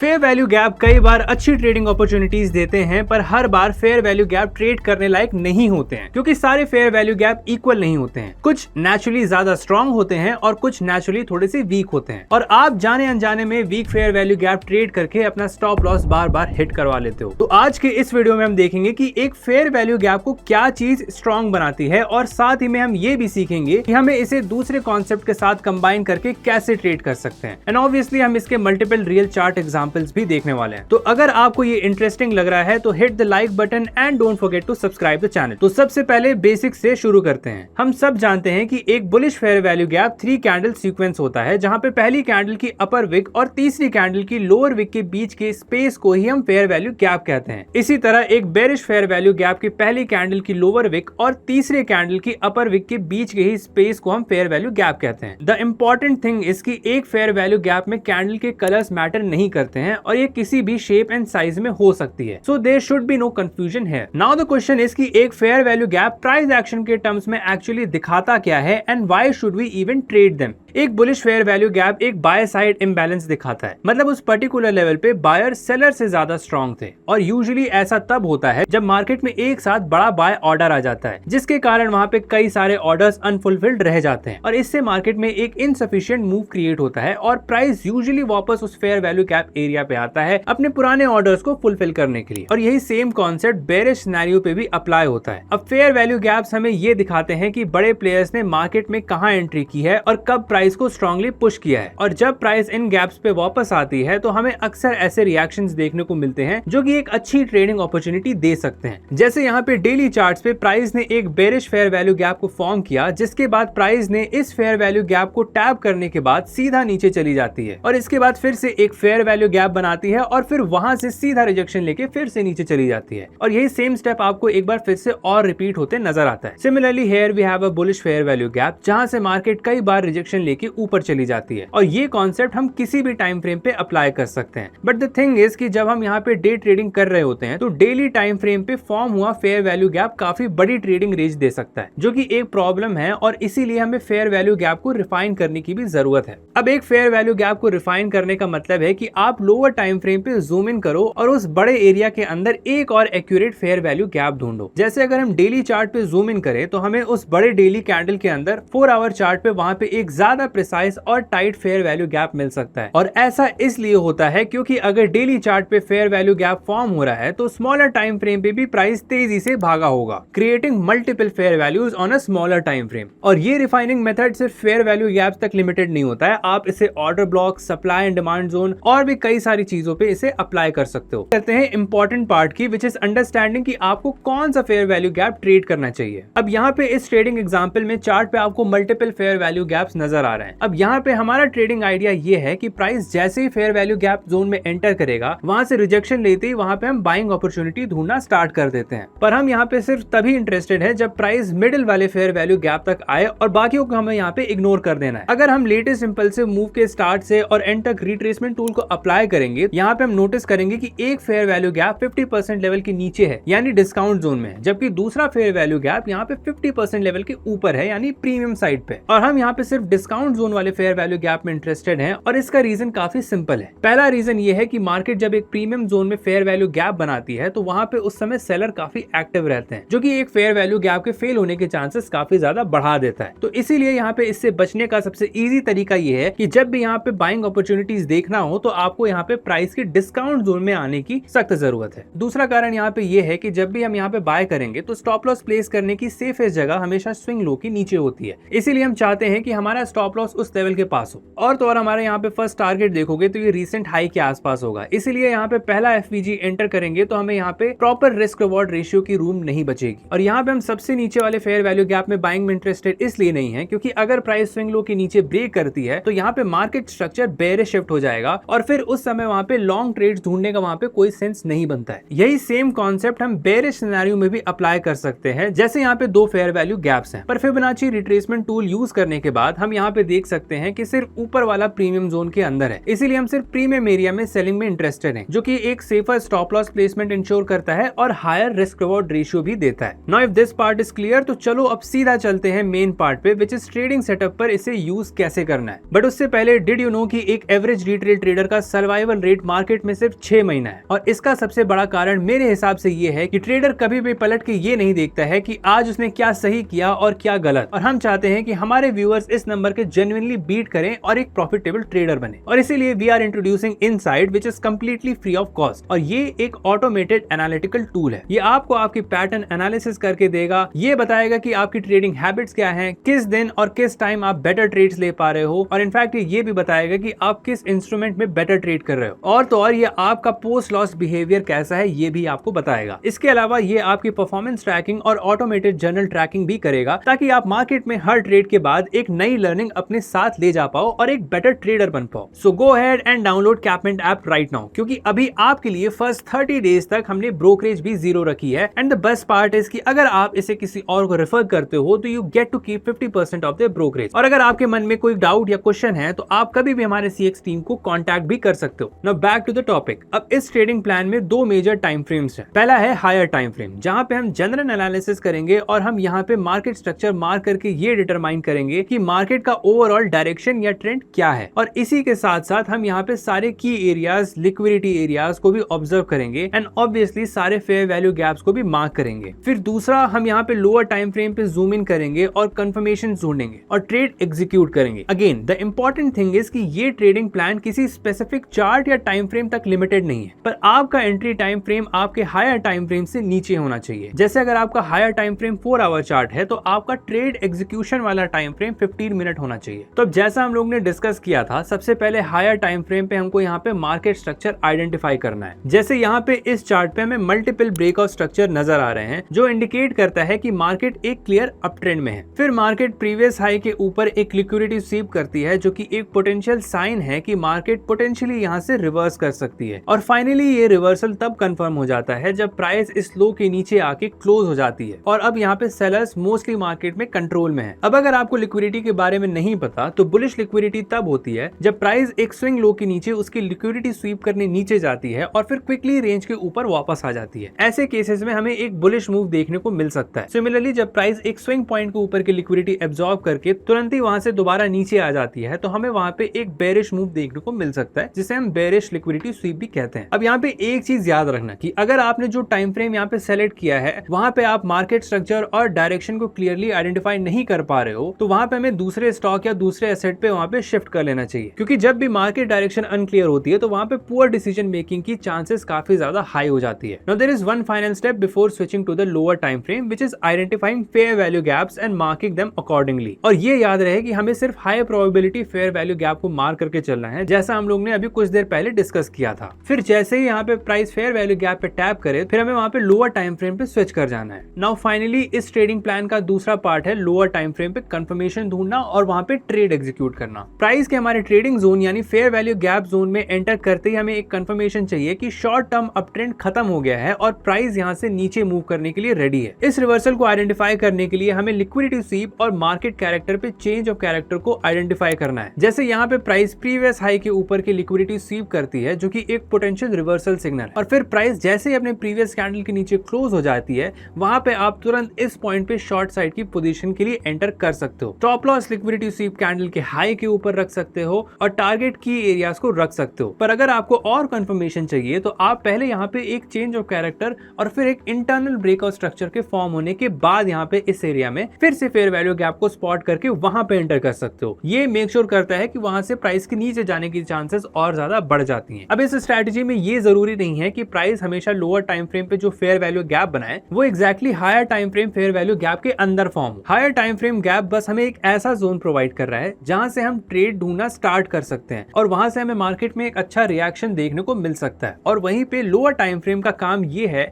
Fair value gap कई बार अच्छी trading opportunities देते हैं, पर हर बार फेयर वैल्यू गैप ट्रेड करने लायक नहीं होते हैं क्योंकि सारे फेयर वैल्यू गैप इक्वल नहीं होते हैं। कुछ नेचुरली ज्यादा स्ट्रांग होते हैं और कुछ नेचुरली थोड़े से वीक होते हैं, और आप जाने अनजाने में weak fair value gap trade करके अपना स्टॉप लॉस बार बार हिट करवा लेते हो। तो आज के इस वीडियो में हम देखेंगे कि एक फेयर वैल्यू गैप को क्या चीज स्ट्रांग बनाती है, और साथ ही में हम ये भी सीखेंगे कि हमें इसे दूसरे कॉन्सेप्ट के साथ कंबाइन करके कैसे ट्रेड कर सकते हैं। एंड ऑब्वियसली हम इसके मल्टीपल रियल चार्ट एग्जाम्पल्स भी देखने वाले हैं। तो अगर आपको ये इंटरेस्टिंग लग रहा है तो hit the like button and don't forget to subscribe the channel. तो सबसे पहले बेसिक से शुरू करते हैं। हम सब जानते हैं कि एक bullish fair value gap 3 candle sequence होता है, जहां पे पहली कैंडल की अपर विक और तीसरी कैंडल की लोअर विक के बीच के स्पेस को ही हम फेयर वैल्यू गैप कहते हैं। इसी तरह एक बेरिश फेयर वैल्यू गैप की पहली कैंडल की लोअर विक और तीसरे कैंडल की अपर विक के बीच के ही स्पेस को हम फेयर वैल्यू गैप कहते हैं। द इम्पोर्टेंट थिंग इज कि एक फेयर वैल्यू गैप में कैंडल के कलर्स मैटर नहीं करते हैं और ये किसी भी शेप एंड साइज में हो सकती है। So there should be no confusion है। नाउ द क्वेश्चन इज कि एक fair value gap price action के टर्म्स में एक्चुअली दिखाता क्या है and why should we even trade them. एक बुलिश फेयर वैल्यू गैप एक बाय साइड इम्बैलेंस दिखाता है, मतलब उस पर्टिकुलर लेवल पे बायर सेलर से ज्यादा स्ट्रांग थे, और यूजुअली ऐसा तब होता है जब मार्केट में एक साथ बड़ा बाय ऑर्डर आ जाता है, जिसके कारण वहां पे कई सारे ऑर्डर्स अनफुलफिल्ड रह जाते हैं, और इससे मार्केट में एक इनसफिशिएंट मूव क्रिएट होता है और प्राइस यूजुअली वापस उस फेयर वैल्यू गैप एरिया पे आता है अपने पुराने ऑर्डर्स को फुलफिल करने के लिए। और यही सेम कॉन्सेप्ट बेरिश सिनेरियो पे भी अप्लाई होता है। अब फेयर वैल्यू गैप्स हमें ये दिखाते हैं कि बड़े प्लेयर्स ने मार्केट में कहां एंट्री की है और कब प्राइस को स्ट्रांगली पुश किया है, और जब प्राइस इन गैप्स पे वापस आती है तो हमें अक्सर ऐसे रिएक्शंस देखने को मिलते हैं जो कि एक अच्छी ट्रेडिंग अपॉर्चुनिटी दे सकते हैं। जैसे यहाँ पे डेली चार्ट्स पे प्राइस ने एक बेरिश फेयर वैल्यू गैप को फॉर्म किया, जिसके बाद प्राइस ने इस फेयर वैल्यू गैप को टैप करने के बाद सीधा नीचे चली जाती है, और इसके बाद फिर से एक फेयर वैल्यू गैप बनाती है और फिर वहां से सीधा रिजेक्शन लेके फिर से नीचे चली जाती है, और यही सेम स्टेप आपको एक बार फिर से और रिपीट होते नजर आता है। Similarly here we have a bullish fair value gap, जहां से मार्केट कई बार रिजेक्शन लेके ऊपर चली जाती है, और ये कॉन्सेप्ट हम किसी भी टाइम फ्रेम पे अप्लाई कर सकते हैं। बट द थिंग इज कि जब हम यहाँ पे डे ट्रेडिंग कर रहे होते हैं तो डेली टाइम फ्रेम पे फॉर्म हुआ फेयर वैल्यू गैप काफी बड़ी ट्रेडिंग रेंज दे सकता है, जो कि एक प्रॉब्लम है, और इसीलिए हमें फेयर वैल्यू गैप को रिफाइन करने की भी जरूरत है। अब एक फेयर वैल्यू गैप को रिफाइन करने का मतलब है कि आप लोअर टाइम फ्रेम पे जूम इन करो और उस बड़े एरिया के अंदर एक और एक्यूरेट फेयर वैल्यू गैप ढूंढो। जैसे अगर हम डेली चार्ट पे जूम इन करें तो हमें उस बड़े डेली कैंडल के अंदर 4 आवर चार्ट पे वहां पे एक ज्यादा प्रिसाइज और टाइट फेयर वैल्यू गैप मिल सकता है, और ऐसा इसलिए होता है क्योंकि अगर डेली चार्ट पे फेयर वैल्यू गैप फॉर्म हो रहा है तो स्मॉलर टाइम फ्रेम पे भी प्राइस तेजी से भागा होगा, creating multiple fair values on a smaller time frame. और ये रिफाइनिंग मेथड सिर्फ फेयर वैल्यू गैप्स तक लिमिटेड नहीं होता है, आप इसे order block, supply and demand zone और भी कई सारी चीजों पे इसे अप्लाई कर सकते हो। कहते हैं इंपॉर्टेंट पार्ट की, विच इज अंडरस्टैंडिंग कि आपको कौन सा फेयर वैल्यू गैप ट्रेड करना चाहिए। अब यहाँ पे इस ट्रेडिंग एग्जांपल में चार्ट पे आपको मल्टीपल फेयर वैल्यू गैप्स नजर आ रहे हैं। अब यहाँ पे हमारा ट्रेडिंग आइडिया ये है कि प्राइस जैसे ही फेयर वैल्यू गैप जोन में एंटर करेगा, वहां से रिजेक्शन लेते ही वहां पे हम बाइंग अपॉर्चुनिटी ढूंढना स्टार्ट कर देते हैं। पर हम यहाँ पे सिर्फ तभी इंटरेस्टेड है जब प्राइस मिडिल वाले फेयर वैल्यू गैप तक आए, और बाकियों को हमें यहाँ पे इग्नोर कर देना है। अगर हम लेटेस्ट इंपल्सिव मूव के स्टार्ट से और एंड तक रिट्रेसमेंट टूल को अप्लाई करेंगे, यहाँ पे हम नोटिस करेंगे कि एक फेयर वैल्यू गैप 50% लेवल के नीचे है, यानी डिस्काउंट जोन में, जबकि दूसरा फेयर वैल्यू गैप यहाँ पे 50% लेवल के ऊपर है, यानी प्रीमियम साइड पे। और हम यहाँ पे सिर्फ डिस्काउंट जोन वाले फेयर वैल्यू गैप में इंटरेस्टेड हैं, और इसका रीजन काफी सिंपल है। पहला रीजन ये है कि मार्केट जब एक प्रीमियम जोन में फेयर वैल्यू गैप बनाती है तो वहां पे उस समय सेलर काफी एक्टिव रहते हैं, जो कि एक फेयर वैल्यू गैप के फेल होने के चांसेस काफी ज्यादा बढ़ा देता है। तो इसीलिए यहाँ पे इससे बचने का सबसे इजी तरीका ये है कि जब भी यहाँ पे बाइंग अपॉर्चुनिटीज देखना हो तो आपको यहाँ पे प्राइस की डिस्काउंट जोन में आने की सख्त जरूरत है। दूसरा कारण यहाँ पे ये है कि जब भी हम यहाँ पे बाय करेंगे तो स्टॉप लॉस प्लेस करने की सेफेस्ट जगह हमेशा स्विंग लो की नीचे होती है, इसीलिए हम चाहते हैं कि हमारा स्टॉप लॉस उस लेवल के पास हो। और तो और हमारे यहाँ पे फर्स्ट टारगेट देखोगे तो ये रिसेंट हाई के आसपास होगा, इसीलिए यहाँ पे पहला एफवीजी एंटर करेंगे तो हमें यहाँ पे प्रॉपर रिस्क रिवॉर्ड रेशियो की रूम नहीं बचेगी। और यहाँ पे हम सबसे नीचे वाले फेयर वैल्यू गैप में बाइंग में इंटरेस्टेड इसलिए नहीं है क्योंकि अगर प्राइस स्विंग लो के नीचे ब्रेक करती है तो यहाँ पे मार्केट स्ट्रक्चर बेयरिश शिफ्ट हो जाएगा, और फिर उस समय वहाँ पे लॉन्ग ट्रेड्स ढूंढने का वहाँ पे कोई सेंस नहीं बनता है। यही सेम कॉन्सेप्ट हम बेयरिश सिनेरियो में भी अप्लाई कर सकते हैं। जैसे यहाँ पे 2 फेयर वैल्यू गैप्स हैं, पर फिबोनाची रिट्रेसमेंट टूल यूज करने के बाद हम यहाँ पे देख सकते हैं कि सिर्फ ऊपर वाला प्रीमियम जोन के अंदर है, इसीलिए हम सिर्फ प्रीमियम एरिया में सेलिंग में इंटरेस्टेड हैं, जो कि एक safer stop loss placement ensure करता है और हायर रिस्क रिवॉर्ड रेशियो भी देता है। Now if this part is clear तो चलो अब सीधा चलते हैं मेन पार्ट पे, विच इज ट्रेडिंग सेटअप पर इसे यूज कैसे करना है। बट उससे पहले डिड यू नो कि एक एवरेज रिटेल ट्रेडर का सर्वाइवल सर्वाइवल रेट मार्केट में सिर्फ 6 महीना है। और इसका सबसे बड़ा कारण मेरे हिसाब से ये है कि ट्रेडर कभी भी पलट के ये नहीं देखता है कि आज उसने क्या सही किया और क्या गलत, और हम चाहते हैं कि हमारे व्यूअर्स इस नंबर के जेन्युइनली बीट करें और एक प्रॉफिटेबल ट्रेडर बने। और इसीलिए we are introducing insight which is completely free of cost, और ये एक ऑटोमेटेड एनालिटिकल टूल है। ये आपको आपकी पैटर्न एनालिसिस करके देगा, ये बताएगा कि आपकी ट्रेडिंग हैबिट्स क्या हैं, किस दिन और किस टाइम आप बेटर ट्रेड्स ले पा रहे हो, और इनफैक्ट ये भी बताएगा कि आप किस इंस्ट्रूमेंट में बेटर ट्रेड कर रहे हो। और तो और ये आपका पोस्ट लॉस बिहेवियर कैसा है ये भी आपको बताएगा। इसके अलावा ये आपकी परफॉर्मेंस ट्रैकिंग और ऑटोमेटेड जर्नल ट्रैकिंग भी करेगा, ताकि आप मार्केट में हर ट्रेड के बाद एक नई लर्निंग अपने साथ ले जा पाओ और एक बेटर ट्रेडर बन पाओ। So go ahead and download Capmint app right now, क्योंकि अभी आपके लिए फर्स्ट 30 डेज तक हमने ब्रोकरेज भी 0 रखी है। And the best part is कि अगर आप इसे किसी और को रेफर करते हो तो you get to keep 50% off the brokerage. और अगर आपके मन में कोई डाउट या क्वेश्चन है तो आप कभी भी हमारे CX टीम को कांटेक्ट भी कर सकते हो। Now back to the topic. अब इस ट्रेडिंग प्लान में 2 मेजर टाइम फ्रेम्स हैं। पहला है हायर टाइम फ्रेम, जहां पे हम जनरल एनालिसिस करेंगे और हम यहाँ पे मार्केट स्ट्रक्चर मार्क करके ये डिटरमाइन करेंगे कि मार्केट का ओवरऑल डायरेक्शन या ट्रेंड क्या है। और इसी के साथ साथ हम यहाँ पे सारे की एरियाज, लिक्विडिटी एरियाज को भी ऑब्जर्व करेंगे एंड ऑब्वियसली सारे फेयर वैल्यू गैप्स को भी मार्क करेंगे। फिर दूसरा, हम यहाँ पे लोअर टाइम फ्रेम पे जूम इन करेंगे और कंफर्मेशन ढूंढेंगे और ट्रेड एग्जीक्यूट करेंगे। Again the important thing is कि ये ट्रेडिंग प्लान किसी स्पेसिफिक चार्ट या टाइम फ्रेम तक लिमिटेड नहीं है, पर आपका एंट्री टाइम फ्रेम आपके हायर टाइम फ्रेम से नीचे होना चाहिए। जैसे अगर आपका higher time frame 4 our chart है तो आपका ट्रेड एग्जीक्यूशन वाला टाइम फ्रेम 15 मिनट होना चाहिए। तो अब जैसा हम लोग ने डिस्कस किया था, सबसे पहले हायर टाइम फ्रेम पे हमको यहाँ पे मार्केट स्ट्रक्चर आइडेंटिफाई करना है। जैसे यहाँ पे इस चार्ट पे हमें मल्टीपल ब्रेकआउट स्ट्रक्चर नजर आ रहे हैं, जो इंडिकेट करता है कि मार्केट एक क्लियर अप ट्रेंड में है। फिर मार्केट प्रीवियस हाई के ऊपर एक लिक्विडिटी स्वीप करती है, जो कि एक पोटेंशियल साइन है कि मार्केट पोटेंशियली यहाँ से रिवर्स कर सकती है। और फाइनली ये रिवर्सल तब कंफर्म हो जाता है जब प्राइस इस लो के नीचे आके क्लोज हो जाती है और अब यहाँ पे सेलर्स मोस्टली मार्केट में कंट्रोल में है। अब अगर आपको लिक्विडिटी के बारे में नहीं पता तो बुलिश लिक्विडिटी तब होती है जब प्राइस एक स्विंग लो के नीचे उसकी लिक्विडिटी स्वीप करने नीचे जाती है और फिर क्विकली रेंज के ऊपर वापस आ जाती है। ऐसे केसेस में हमें एक बुलिश मूव देखने को मिल सकता है। सिमिलरली जब प्राइस एक स्विंग पॉइंट के ऊपर की लिक्विडिटी एब्जॉर्ब करके तुरंत ही वहां से दोबारा नीचे आ जाती है तो हमें वहां पे एक बेरिश मूव देखने को मिल सकता है, जिसे हम बेरिश लिक्विडिटी स्वीप भी कहते हैं। अब यहाँ पे एक चीज याद रखना कि अगर आपने जो टाइम फ्रेम यहाँ पे सेलेक्ट किया है वहां पे आप मार्केट स्ट्रक्चर और डायरेक्शन को क्लियरली आइडेंटिफाई नहीं कर पा रहे हो तो वहां पे हमें दूसरे स्टॉक या दूसरे एसेट पे वहां पे शिफ्ट कर लेना चाहिए, क्योंकि जब भी मार्केट डायरेक्शन अनक्लियर होती है तो वहां पे पुअर डिसीजन मेकिंग की चांसेस काफी ज्यादा हाई हो जाती है। Now there is one final step before switching to the lower time frame, which is identifying fair value gaps and marking them accordingly. और ये याद रहे कि हमें सिर्फ high probability fair value gap को मार्क करके चलना है, जैसा हम लोग ने अभी कुछ देर पहले डिस्कस किया था। फिर जैसे ही यहाँ पे प्राइस फेयर वैल्यू गैप पे टैप करे फिर हमें वहां पे लोअर टाइम फ्रेम पे स्विच कर जाना है। नाउ फाइनली इस ट्रेडिंग प्लान का दूसरा पार्ट है लोअर टाइम फ्रेम पे कंफर्मेशन ढूंढना और वहां पे ट्रेड एग्जीक्यूट करना। प्राइस के हमारे ट्रेडिंग जोन यानी फेयर वैल्यू गैप जोन में एंटर करते ही हमें एक कंफर्मेशन चाहिए कि शॉर्ट टर्म अप ट्रेंड खत्म हो गया है और प्राइस यहाँ से नीचे मूव करने के लिए रेडी है। इस रिवर्सल को आइडेंटिफाई करने के लिए हमें लिक्विडिटी स्वीप और मार्केट कैरेक्टर पे चेंज ऑफ कैरेक्टर को आइडेंटिफाई करना है। जैसे यहाँ पे प्राइस प्रीवियस हाई के ऊपर की लिक्विडिटी स्वीप करती है, जो कि एक पोटेंशियल रिवर्सल सिग्नल है, और फिर प्राइस जैसे ही अपने प्रीवियस कैंडल के नीचे क्लोज हो जाती है वहां पे आप तुरंत इस पॉइंट पे शॉर्ट साइड की पोजीशन के लिए एंटर कर सकते हो। Stop loss liquidity SVEEP candle के हाई के ऊपर रख सकते हो और टारगेट की एरियाज को रख सकते हो। पर अगर आपको और कंफर्मेशन चाहिए तो आप पहले यहाँ पे एक चेंज ऑफ कैरेक्टर और फिर एक इंटरनल ब्रेकआउट स्ट्रक्चर के फॉर्म होने के बाद यहाँ पे इस एरिया में फिर से फेयर वैल्यू गैप को स्पॉट करके वहां पे एंटर कर सकते हो। ये मेक श्योर करता है कि वहां से प्राइस के नीचे जाने की चांसेस और ज्यादा बढ़ जाती हैं। अब इस स्ट्रैटेजी में ये जरूरी नहीं है कि प्राइस हमेशा लोअर टाइम फ्रेम पे जो फेयर वैल्यू गैप बनाए वो exactly higher time frame fair value gap के अंदर फॉर्म हो। हायर टाइम फ्रेम गैप बस हमें एक ऐसा जोन प्रोवाइड कर रहा है जहां से हम ट्रेड ढूंढना स्टार्ट कर सकते हैं और वहां से हमें मार्केट में एक अच्छा रिएक्शन देखने को मिल सकता है। और वहीं पे लोअर टाइम फ्रेम का काम ये है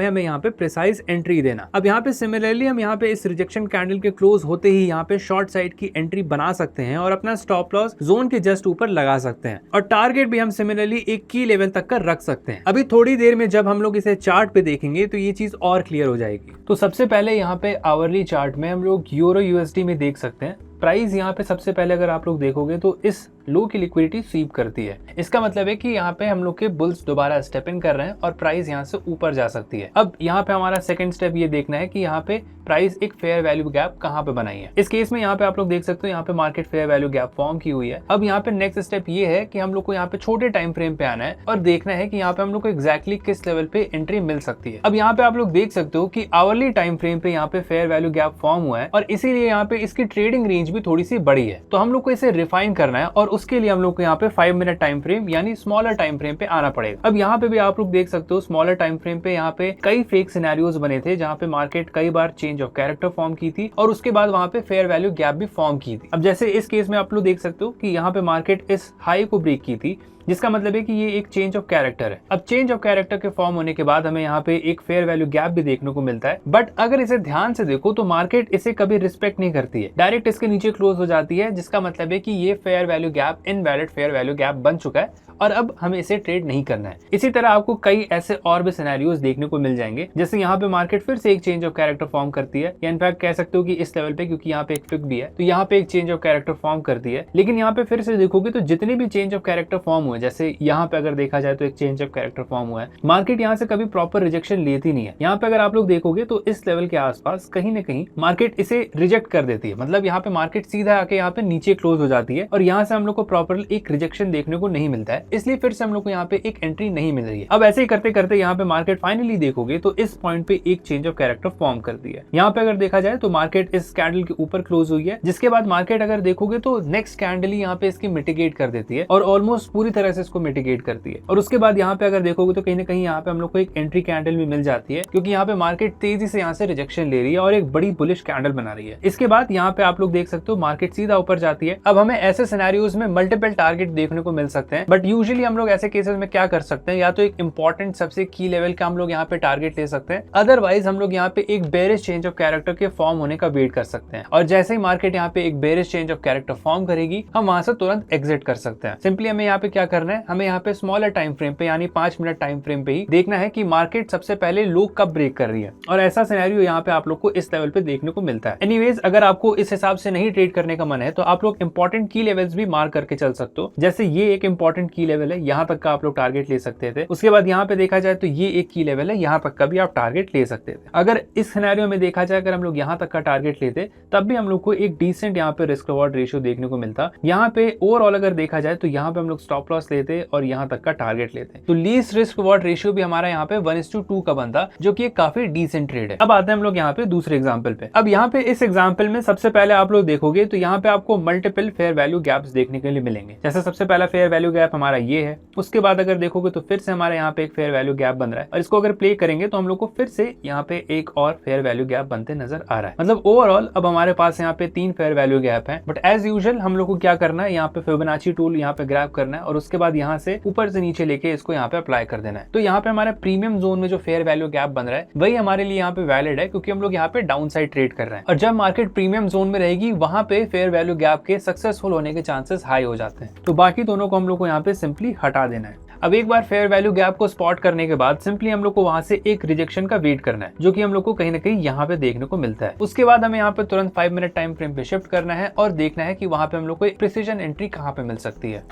हमें यहाँ पे प्रिसाइज एंट्री देना। अब यहाँ पे सिमिलरली हम यहाँ पे इस रिजेक्शन कैंडल के क्लोज होते ही यहाँ पे शॉर्ट साइड की एंट्री बना सकते हैं और अपना स्टॉप लॉस जोन के जस्ट ऊपर लगा सकते हैं और टारगेट भी हम सिमिलरली एक की लेवल तक का रख सकते हैं। अभी थोड़ी देर में जब हम लोग इसे चार्ट पे देखेंगे तो ये चीज और क्लियर हो जाएगी। तो सबसे पहले यहाँ पे आवरली चार्ट में हम लोग यूरो यूएसडी में देख सकते हैं प्राइस। यहाँ पे सबसे पहले अगर आप लोग देखोगे तो इस लो की लिक्विडिटी स्वीप करती है। इसका मतलब है कि यहाँ पे हम लोग के बुल्स दोबारा स्टेप इन कर रहे हैं और प्राइस यहाँ से ऊपर जा सकती है। अब यहाँ पे हमारा सेकंड स्टेप ये देखना है कि यहाँ पे प्राइस एक फेयर वैल्यू गैप कहाँ पे बनाई है। इस केस में यहाँ पे आप लोग देख सकते हो यहाँ पे market fair value gap form की हुई है। अब यहाँ पे नेक्स्ट स्टेप ये है कि हम लोग को यहाँ पे छोटे टाइम फ्रेम पे आना है और देखना है कि यहाँ पे हम लोग को एग्जैक्टली किस लेवल पे एंट्री मिल सकती है। अब यहाँ पे आप लोग देख सकते हो कि आवरली टाइम फ्रेम पे यहाँ पे फेयर वैल्यू गैप फॉर्म हुआ है और इसीलिए यहाँ पे इसकी ट्रेडिंग रेंज भी थोड़ी सी बड़ी है। तो हम लोग को इसे रिफाइन करना है और उसके लिए हम लोग को यहाँ पे 5 मिनट टाइम फ्रेम यानी स्मॉलर टाइम फ्रेम पे आना पड़ेगा। अब यहाँ पे भी आप लोग देख सकते हो स्मॉलर टाइम फ्रेम पे यहाँ पे कई फेक सिनेरियोज बने थे जहाँ पे मार्केट कई बार चेंज ऑफ कैरेक्टर फॉर्म की थी और उसके बाद वहां पे फेयर वैल्यू गैप भी फॉर्म की थी। अब जैसे इस केस में आप लोग देख सकते हो कि यहाँ पे मार्केट इस हाई को ब्रेक की थी, जिसका मतलब है कि ये एक चेंज ऑफ कैरेक्टर है। अब चेंज ऑफ कैरेक्टर के फॉर्म होने के बाद हमें यहाँ पे एक फेयर वैल्यू गैप भी देखने को मिलता है, बट अगर इसे ध्यान से देखो तो मार्केट इसे कभी रिस्पेक्ट नहीं करती है, डायरेक्ट इसके नीचे क्लोज हो जाती है, जिसका मतलब है कि ये fair value gap invalid fair value gap बन चुका है और अब हमें इसे ट्रेड नहीं करना है। इसी तरह आपको कई ऐसे और भी सिनेरियोज देखने को मिल जाएंगे, जैसे यहाँ पे मार्केट फिर से एक चेंज ऑफ कैरेक्टर फॉर्म करती है, या इनफैक्ट कह सकते हो कि इस लेवल पे, क्योंकि यहाँ पे एक फिक भी है तो यहाँ पे एक चेंज ऑफ कैरेक्टर फॉर्म करती है। लेकिन यहाँ पे फिर से देखोगे तो जितने भी चेंज ऑफ कैरेक्टर फॉर्म हुए, जैसे यहाँ पे अगर देखा जाए तो एक चेंज ऑफ कैरेक्टर फॉर्म हुआ है, मार्केट यहाँ से कभी प्रॉपर रिजेक्शन लेती नहीं है। यहाँ पे अगर आप लोग देखोगे तो इस लेवल के आसपास कहीं ना कहीं मार्केट इसे रिजेक्ट कर देती है, मतलब यहाँ पे मार्केट सीधा आके यहाँ पे नीचे क्लोज हो जाती है और यहाँ से हम लोग को प्रॉपर एक रिजेक्शन देखने को नहीं मिलता है, इसलिए फिर से हम लोग यहाँ पे एक एंट्री नहीं मिल रही है। अब ऐसे ही करते करते यहाँ पे मार्केट फाइनली देखोगे तो इस पॉइंट पे एक चेंज ऑफ कैरेक्टर फॉर्म करती है। यहाँ पे अगर देखा जाए तो मार्केट इस कैंडल के ऊपर क्लोज हुई है, जिसके बाद मार्केट अगर देखोगे तो नेक्स्ट कैंडल ही यहाँ पे इसकी मिटिगेट कर देती है और ऑलमोस्ट पूरी तरह से इसको मिटिगेट करती है। और उसके बाद यहाँ पे अगर देखोगे तो कहीं ना कहीं यहाँ पे हम लोग को एक एंट्री कैंडल भी मिल जाती है, क्योंकि यहाँ पे मार्केट तेजी से यहाँ से रिजेक्शन ले रही है और एक बड़ी बुलिश कैंडल बना रही है। इसके बाद यहाँ पे आप लोग देख सकते हो मार्केट सीधा ऊपर जाती है। अब हमें ऐसे सिनेरियोज में मल्टीपल टारगेट देखने को मिल सकते हैं, बट यूजुअली हम लोग ऐसे केसेस में क्या कर सकते हैं, या तो एक इंपॉर्टेंट सबसे की लेवल का हम लोग यहाँ पे टारगेट ले सकते हैं, अदरवाइज हम लोग यहाँ पे एक बेरिश चेंज ऑफ कैरेक्टर के फॉर्म होने का वेट कर सकते हैं और जैसे ही मार्केट यहाँ पे एक bearish change of character form करेगी हम वहां से तुरंत एग्जिट कर सकते हैं। सिंपली हमें यहाँ पे क्या करना है, हमें यहाँ पे स्मॉलर टाइम फ्रेम पे यानी 5 मिनट टाइम फ्रेम पे ही देखना है कि मार्केट सबसे पहले लो कब ब्रेक कर रही है, और ऐसा सिनेरियो यहाँ पे आप लोग को इस लेवल पे देखने को मिलता है। एनीवेज अगर आपको इस हिसाब से नहीं ट्रेड करने का मन है तो आप लोग इंपॉर्टेंट की लेवल्स भी मार्क करके चल सकते हो, जैसे ये एक इंपॉर्टेंट की लेवल है, यहाँ तक का आप लोग टारगेट ले सकते थे। उसके बाद यहाँ पे देखा जाए तो ये एक की लेवल है, यहाँ तक का भी आप टारगेट ले सकते थे। अगर इस सिनेरियो में देखा जाए अगर हम लोग यहाँ तक का टारगेट लेते तब भी हम लोग को एक डिसेंट यहाँ पे रिस्क रिवॉर्ड रेशियो देखने को मिलता। यहाँ पे ओवरऑल अगर देखा जाए तो यहाँ पे हम लोग स्टॉप लॉस लेते और यहाँ तक का टारगेट लेते, तो लीस्ट रिस्क रिवॉर्ड रेशियो भी हमारा यहाँ पे 1:2 का बनता, जो कि एक काफी डिसेंट ट्रेड है। अब आते हैं हम लोग यहाँ पे दूसरे एग्जाम्पल पे। अब यहाँ पे इस एग्जाम्पल में सबसे पहले आप लोग देखोगे तो यहाँ पे आपको मल्टीपल फेयर वैल्यू गैप्स देखने के लिए मिलेंगे। जैसे सबसे पहला फेयर वैल्यू गैप हमारा ये है, उसके बाद अगर देखोगे तो फिर से हमारे यहाँ पे एक फेयर वैल्यू गैप बन रहा है और इसको अगर प्ले करेंगे तो हम लोग को फिर से यहाँ पे एक और फेयर वैल्यू गैप बनते नजर आ रहा है। मतलब ओवरऑल अब हमारे पास यहाँ पे 3 फेयर वैल्यू गैप हैं, बट एज यूजुअल हम लोग को क्या करना है, यहाँ पे फिबोनाची टूल यहाँ पे ग्रैब करना है और उसके बाद यहाँ से ऊपर से नीचे लेके इसको यहाँ पे अप्लाई कर देना है। तो यहाँ पे हमारे प्रीमियम जोन में जो फेयर वैल्यू गैप बन रहा है वही हमारे लिए यहाँ पे वैलिड है, क्योंकि हम लोग यहाँ पे डाउन साइड ट्रेड कर रहे हैं और जब मार्केट प्रीमियम जोन में रहेगी वहां पे फेयर वैल्यू गैप के सक्सेसफुल होने के चांसेस हाई हो जाते हैं। तो बाकी दोनों को हम लोग को यहाँ पे सिंपली हटा देना है। अब एक बार फेयर वैल्यू गैप को स्पॉट करने के बाद सिंपली हम लोग को वहां से एक रिजेक्शन का वेट करना है, जो कि हम लोग को कहीं ना कहीं यहाँ पे देखने को मिलता है। उसके बाद हमें यहाँ पे तुरंत 5 मिनट टाइम फ्रेम पे शिफ्ट करना है और देखना है कि वहां पे हम लोग को एक प्रिसीजन एंट्री कहाँ पे मिल सकती है।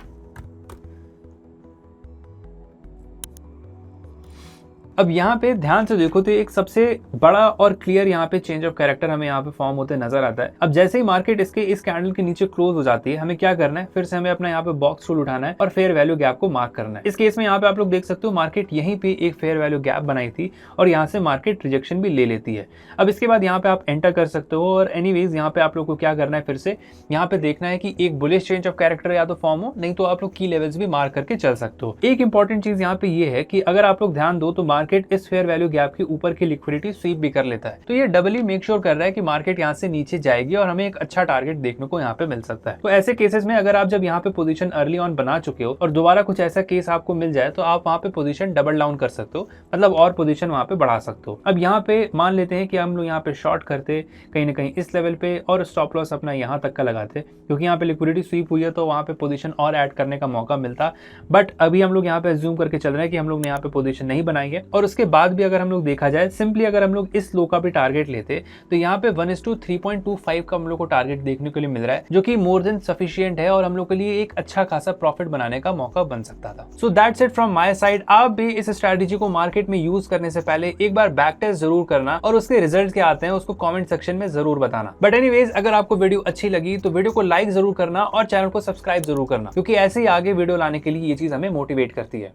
अब यहाँ पे ध्यान से देखो तो एक सबसे बड़ा और क्लियर यहाँ पे चेंज ऑफ कैरेक्टर हमें यहाँ पे फॉर्म होते नजर आता है। अब जैसे ही मार्केट इसके इस कैंडल के नीचे क्लोज हो जाती है, हमें क्या करना है, फिर से हमें अपना यहाँ पे बॉक्स टूल उठाना है और फेयर वैल्यू गैप को मार्क करना है। इस केस में यहाँ पे आप लोग देख सकते हो मार्केट यहीं पे एक फेयर वैल्यू गैप बनाई थी और यहाँ से मार्केट रिजेक्शन भी ले लेती है। अब इसके बाद यहाँ पे आप एंटर कर सकते हो और एनीवेज यहाँ पे आप लोग को क्या करना है, फिर से यहाँ पे देखना है कि एक बुलिश चेंज ऑफ कैरेक्टर या तो फॉर्म हो, नहीं तो आप लोग की लेवल्स भी मार्क करके चल सकते हो। एक इंपॉर्टेंट चीज यहाँ पे ये है कि अगर आप लोग ध्यान दो तो मार्केट इस फेयर वैल्यू गैप के ऊपर की लिक्विडिटी स्वीप भी कर लेता है, तो ये डबली मेक श्योर कर रहा है कि मार्केट यहाँ से नीचे जाएगी और हमें एक अच्छा टारगेट देखने को यहाँ पे मिल सकता है। तो ऐसे केसेस में अगर आप जब यहाँ पे पोजीशन अर्ली ऑन बना चुके हो और दोबारा कुछ ऐसा केस आपको मिल जाए तो आप वहाँ पे पोजीशन डबल डाउन कर सकते हो, मतलब और पोजीशन वहाँ पे बढ़ा सकते हो। अब यहाँ पे मान लेते हैं कि हम लोग यहाँ पे शॉर्ट करते कहीं ना कहीं इस लेवल पे और स्टॉप लॉस अपना यहाँ तक का लगाते, क्योंकि यहाँ पे लिक्विडिटी स्वीप हुई है तो वहाँ पे पोजीशन और ऐड करने का मौका मिलता। बट अभी हम लोग यहाँ पे अज्यूम करके चल रहे हैं कि हम लोग ने यहाँ पे पोजीशन नहीं बनाई है और उसके बाद भी अगर हम लोग देखा जाए, सिंपली अगर हम लोग इस लो का भी टारगेट लेते तो यहाँ पे 1:3.25 का हम लोग को टारगेट देखने के लिए मिल रहा है, जो कि मोर देन सफिशिएंट है और हम लोग के लिए एक अच्छा खासा प्रॉफिट बनाने का मौका बन सकता था। So that's it from my side. आप भी इस स्ट्रैटेजी को मार्केट में यूज करने से पहले एक बार बैक टेस्ट जरूर करना और उसके रिजल्ट क्या आते हैं उसको कमेंट सेक्शन में जरूर बताना। बट एनीवेज, अगर आपको वीडियो अच्छी लगी तो वीडियो को लाइक जरूर करना और चैनल को सब्सक्राइब जरूर करना, क्योंकि ऐसे ही आगे वीडियो लाने के लिए ये चीज हमें मोटिवेट करती है।